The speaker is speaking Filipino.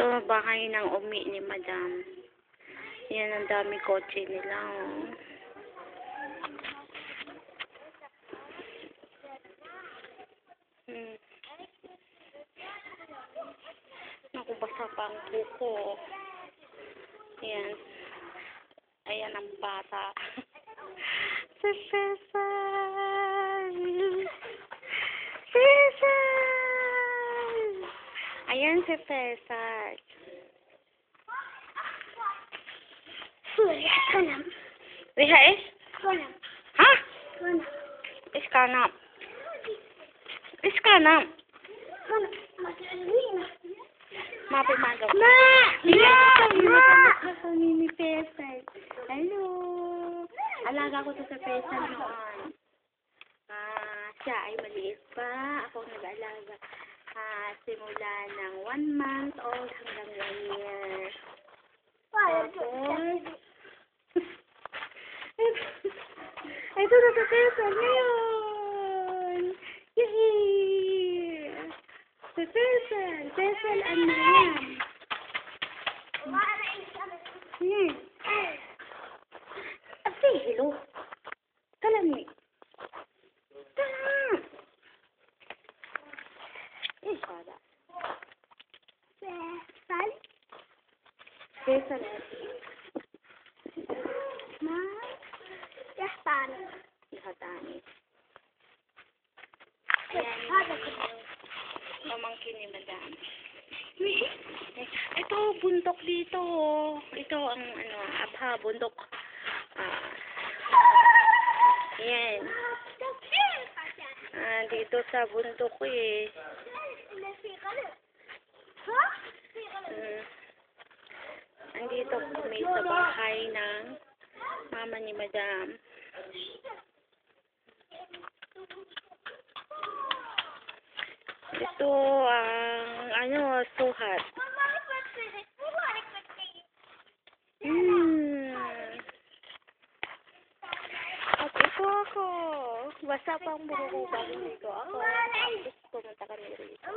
Ito, bahay ng umi ni Madam. Yan, ang dami kotse nila, oh. Naku, basa pa ang kuko. Yan. Ayan ang bata. Si Cesar! Cesar! Ayan si Cesar. Liha is? Ha? Iskanam. Iskanam. Mapi magaw. Ma! Ni Cesar. Hello. Alaga ko to sa Cesar noon. Siya ay maliit pa. Ako nag-alaga. Simula ng 1 month old hanggang 1 year. Tapos, ito na sa Cesar ngayon. Yay! Sa Cesar. Cesar ang naman. Yes. Say hello. Talam ni. Talam. Para. Cesar. Cesar. Ma. Yastani. Yastani. Pamangkin ni Madam. Ito, bundok dito. Ito ang abha, bundok. Yan. Dito sa bundok eh. Andito kami sa bahay ng mama ni Madam. Ito ang suhat. At ito ako. Basa pa ang buko ko bago nito. Ako. Pumunta kami rito.